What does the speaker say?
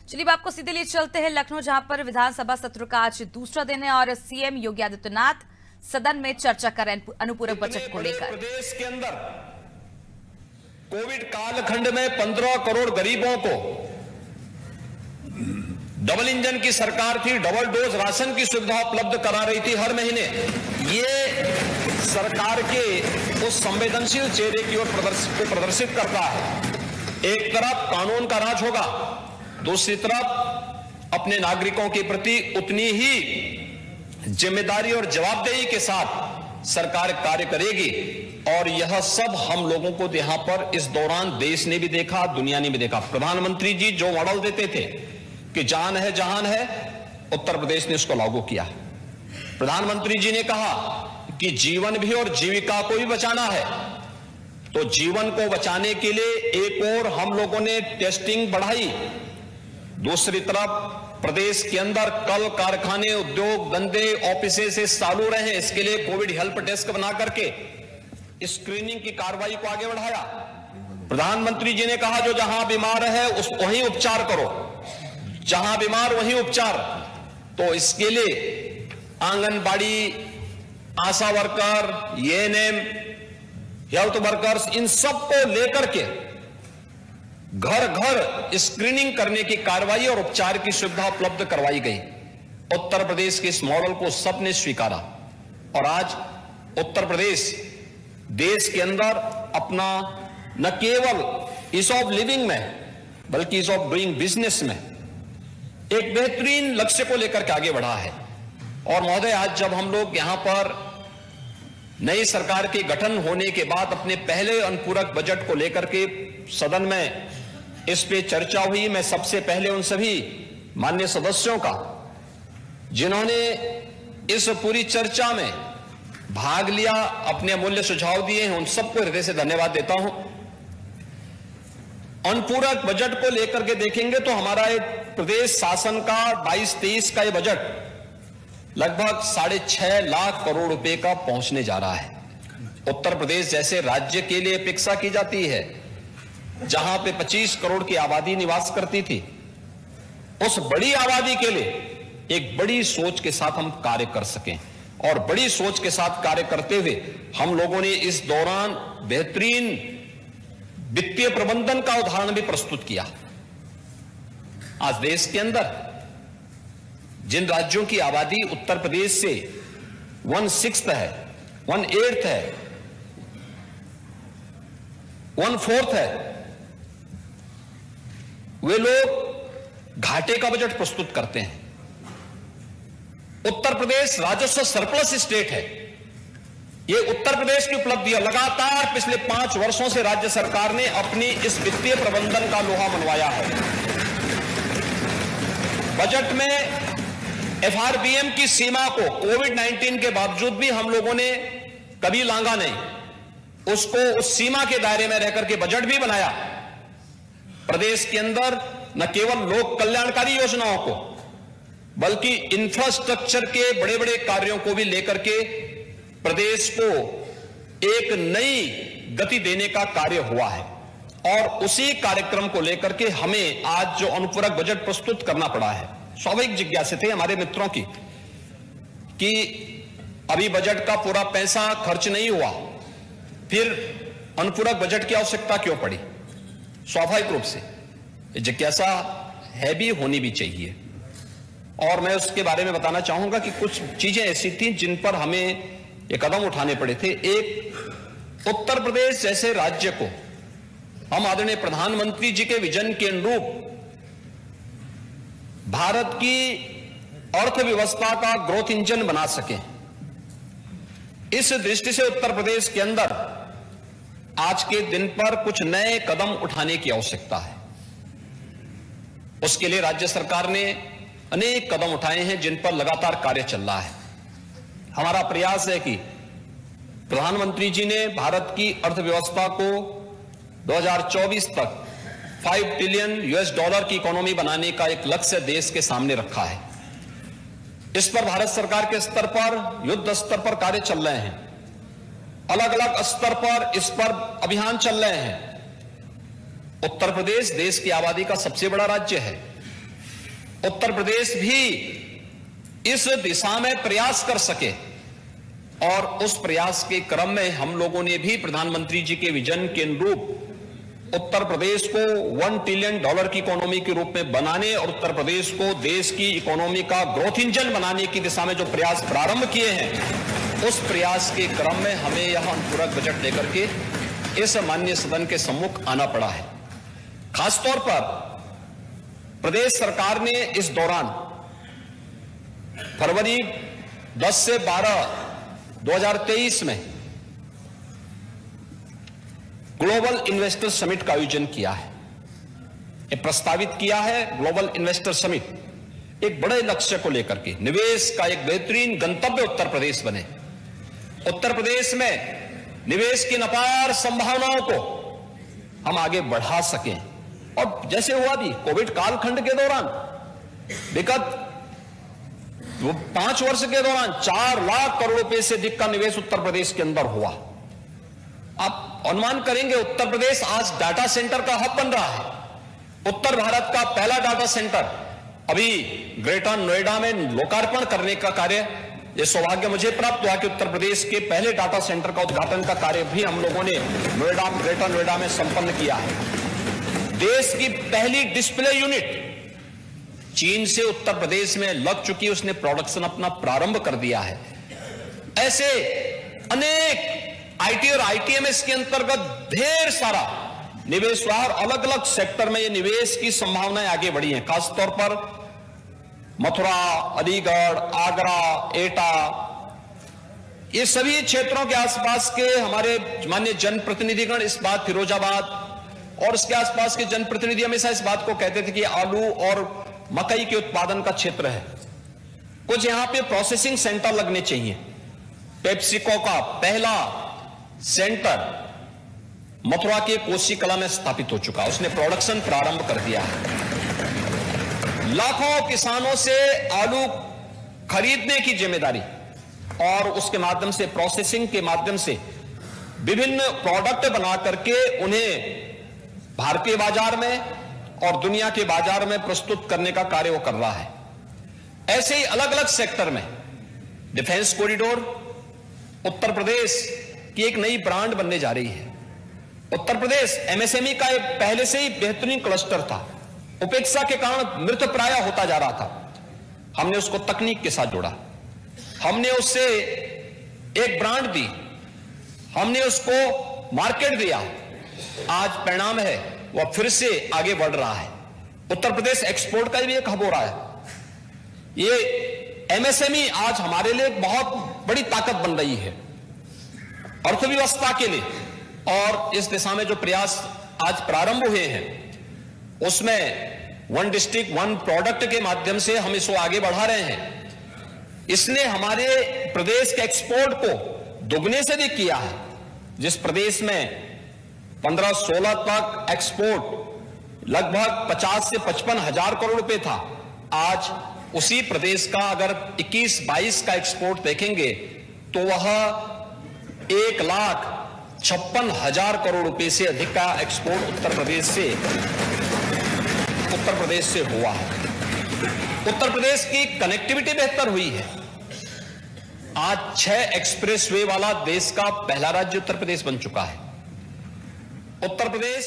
चलिए अब आपको सीधे लिए चलते हैं लखनऊ, जहां पर विधानसभा सत्र का आज दूसरा दिन है और सीएम योगी आदित्यनाथ सदन में चर्चा कर रहे हैं अनुपूरक बजट को लेकर। प्रदेश के अंदर कोविड कालखंड में 15 करोड़ गरीबों को डबल इंजन की सरकार थी, डबल डोज राशन की सुविधा उपलब्ध करा रही थी हर महीने। ये सरकार के उस संवेदनशील चेहरे की ओर प्रदर्शित करता है। एक तरफ कानून का राज होगा, दूसरी तरफ अपने नागरिकों के प्रति उतनी ही जिम्मेदारी और जवाबदेही के साथ सरकार कार्य करेगी। और यह सब हम लोगों को यहां पर इस दौरान देश ने भी देखा, दुनिया ने भी देखा। प्रधानमंत्री जी जो मॉडल देते थे कि जान है जहान है, उत्तर प्रदेश ने उसको लागू किया। प्रधानमंत्री जी ने कहा कि जीवन भी और जीविका को भी बचाना है, तो जीवन को बचाने के लिए एक और हम लोगों ने टेस्टिंग बढ़ाई। दूसरी तरफ प्रदेश के अंदर कल कारखाने, उद्योग धंधे, ऑफिसे से चालू रहे, इसके लिए कोविड हेल्प डेस्क बना करके स्क्रीनिंग की कार्रवाई को आगे बढ़ाया। प्रधानमंत्री जी ने कहा जो जहां बीमार है उस वहीं उपचार करो, जहां बीमार वहीं उपचार। तो इसके लिए आंगनबाड़ी, आशा वर्कर, एएनएम, हेल्थ वर्कर्स, इन सब को लेकर के घर घर स्क्रीनिंग करने की कार्रवाई और उपचार की सुविधा उपलब्ध करवाई गई। उत्तर प्रदेश के इस मॉडल को सबने स्वीकारा और आज उत्तर प्रदेश देश के अंदर अपना न केवल ईज ऑफ लिविंग में बल्कि ईज ऑफ डूइंग बिजनेस में एक बेहतरीन लक्ष्य को लेकर के आगे बढ़ा है। और महोदय, आज जब हम लोग यहां पर नई सरकार के गठन होने के बाद अपने पहले अनुपूरक बजट को लेकर के सदन में इस पे चर्चा हुई, मैं सबसे पहले उन सभी माननीय सदस्यों का जिन्होंने इस पूरी चर्चा में भाग लिया, अपने अमूल्य सुझाव दिए हैं, उन सबको हृदय से धन्यवाद देता हूं। अनुपूरक बजट को लेकर के देखेंगे तो हमारा प्रदेश शासन का 22-23 का ये बजट लगभग 6.5 लाख करोड़ रुपए का पहुंचने जा रहा है। उत्तर प्रदेश जैसे राज्य के लिए अपेक्षा की जाती है जहां पे 25 करोड़ की आबादी निवास करती थी, उस बड़ी आबादी के लिए एक बड़ी सोच के साथ हम कार्य कर सकें। और बड़ी सोच के साथ कार्य करते हुए हम लोगों ने इस दौरान बेहतरीन वित्तीय प्रबंधन का उदाहरण भी प्रस्तुत किया। आज देश के अंदर जिन राज्यों की आबादी उत्तर प्रदेश से 1/6 है, 1/8 है, 1/4 है, वे लोग घाटे का बजट प्रस्तुत करते हैं। उत्तर प्रदेश राजस्व सरप्लस स्टेट है। यह उत्तर प्रदेश की उपलब्धि है। लगातार पिछले 5 वर्षों से राज्य सरकार ने अपनी इस वित्तीय प्रबंधन का लोहा मनवाया है। बजट में एफआरबीएम की सीमा को कोविड-19 के बावजूद भी हम लोगों ने कभी लांघा नहीं, उसको उस सीमा के दायरे में रहकर के बजट भी बनाया। प्रदेश के अंदर न केवल लोक कल्याणकारी योजनाओं को बल्कि इंफ्रास्ट्रक्चर के बड़े बड़े कार्यों को भी लेकर के प्रदेश को एक नई गति देने का कार्य हुआ है। और उसी कार्यक्रम को लेकर के हमें आज जो अनुपूरक बजट प्रस्तुत करना पड़ा है, स्वाभाविक जिज्ञासा थी हमारे मित्रों की कि अभी बजट का पूरा पैसा खर्च नहीं हुआ, फिर अनुपूरक बजट की आवश्यकता क्यों पड़ी। स्वाभाविक रूप से जिज्ञासा है भी, होनी भी चाहिए। और मैं उसके बारे में बताना चाहूंगा कि कुछ चीजें ऐसी थी जिन पर हमें ये कदम उठाने पड़े थे। एक, उत्तर प्रदेश जैसे राज्य को हम आदरणीय प्रधानमंत्री जी के विजन के अनुरूप भारत की अर्थव्यवस्था का ग्रोथ इंजन बना सके, इस दृष्टि से उत्तर प्रदेश के अंदर आज के दिन पर कुछ नए कदम उठाने की आवश्यकता है। उसके लिए राज्य सरकार ने अनेक कदम उठाए हैं जिन पर लगातार कार्य चल रहा है। हमारा प्रयास है कि प्रधानमंत्री जी ने भारत की अर्थव्यवस्था को 2024 तक $5 ट्रिलियन की इकोनॉमी बनाने का एक लक्ष्य देश के सामने रखा है। इस पर भारत सरकार के स्तर पर, युद्ध स्तर पर कार्य चल रहे हैं। अलग अलग स्तर पर इस पर अभियान चल रहे हैं। उत्तर प्रदेश देश की आबादी का सबसे बड़ा राज्य है। उत्तर प्रदेश भी इस दिशा में प्रयास कर सके, और उस प्रयास के क्रम में हम लोगों ने भी प्रधानमंत्री जी के विजन के अनुरूप उत्तर प्रदेश को $1 ट्रिलियन की इकोनॉमी के रूप में बनाने और उत्तर प्रदेश को देश की इकोनॉमी का ग्रोथ इंजन बनाने की दिशा में जो प्रयास प्रारंभ किए हैं, उस प्रयास के क्रम में हमें यह अनुपूरक बजट लेकर के इस माननीय सदन के सम्मुख आना पड़ा है। खासतौर पर प्रदेश सरकार ने इस दौरान फरवरी 10 से 12 2023 में ग्लोबल इन्वेस्टर समिट का आयोजन किया है। ये प्रस्तावित किया है ग्लोबल इन्वेस्टर समिट एक बड़े लक्ष्य को लेकर के, निवेश का एक बेहतरीन गंतव्य उत्तर प्रदेश बने, उत्तर प्रदेश में निवेश की अपार संभावनाओं को हम आगे बढ़ा सकें। और जैसे हुआ भी कोविड कालखंड के दौरान विगत 5 वर्ष के दौरान 4 लाख करोड़ रुपए से अधिक का निवेश उत्तर प्रदेश के अंदर हुआ। आप अनुमान करेंगे उत्तर प्रदेश आज डाटा सेंटर का हब बन रहा है। उत्तर भारत का पहला डाटा सेंटर अभी ग्रेटर नोएडा में लोकार्पण करने का कार्य, यह सौभाग्य मुझे प्राप्त हुआ कि उत्तर प्रदेश के पहले डाटा सेंटर का उद्घाटन का कार्य भी हम लोगों ने ग्रेटर नोएडा में संपन्न किया है। देश की पहली डिस्प्ले यूनिट चीन से उत्तर प्रदेश में लग चुकी, उसने प्रोडक्शन अपना प्रारंभ कर दिया है। ऐसे अनेक आईटी और आईटीएमएस के अंतर्गत ढेर सारा निवेश हुआ और अलग अलग सेक्टर में ये निवेश की संभावनाएं आगे बढ़ी हैं। खासतौर पर मथुरा, अलीगढ़, आगरा, एटा, ये सभी क्षेत्रों के आसपास के हमारे माननीय जनप्रतिनिधिगण इस बात, फिरोजाबाद और इसके आसपास के जनप्रतिनिधि हमेशा इस बात को कहते थे कि आलू और मकई के उत्पादन का क्षेत्र है, कुछ यहां पे प्रोसेसिंग सेंटर लगने चाहिए। पेप्सिको का पहला सेंटर मथुरा के कोसी कला में स्थापित हो चुका, उसने प्रोडक्शन प्रारंभ कर दिया है। लाखों किसानों से आलू खरीदने की जिम्मेदारी और उसके माध्यम से प्रोसेसिंग के माध्यम से विभिन्न प्रोडक्ट बना करके उन्हें भारतीय बाजार में और दुनिया के बाजार में प्रस्तुत करने का कार्य वो कर रहा है। ऐसे ही अलग अलग सेक्टर में डिफेंस कॉरिडोर, उत्तर प्रदेश की एक नई ब्रांड बनने जा रही है। उत्तर प्रदेश एमएसएमई का एक पहले से ही बेहतरीन क्लस्टर था, उपेक्षा के कारण मृतप्राय होता जा रहा था। हमने उसको तकनीक के साथ जोड़ा, हमने उससे एक ब्रांड दी, हमने उसको मार्केट दिया। आज परिणाम है वह फिर से आगे बढ़ रहा है। उत्तर प्रदेश एक्सपोर्ट का भी एक हब हो रहा है। ये एमएसएमई आज हमारे लिए बहुत बड़ी ताकत बन रही है अर्थव्यवस्था के लिए, और इस दिशा में जो प्रयास आज प्रारंभ हुए हैं उसमें वन डिस्ट्रिक्ट वन प्रोडक्ट के माध्यम से हम इसको आगे बढ़ा रहे हैं। इसने हमारे प्रदेश के एक्सपोर्ट को दुगने से भी किया है। जिस प्रदेश में 15-16 तक एक्सपोर्ट लगभग 50 से 55 हजार करोड़ रुपए था, आज उसी प्रदेश का अगर 21-22 का एक्सपोर्ट देखेंगे तो वह 1,56,000 करोड़ रुपए से अधिक का एक्सपोर्ट उत्तर प्रदेश से हुआ है। उत्तर प्रदेश की कनेक्टिविटी बेहतर हुई है। आज 6 एक्सप्रेसवे वाला देश का पहला राज्य उत्तर प्रदेश बन चुका है। उत्तर प्रदेश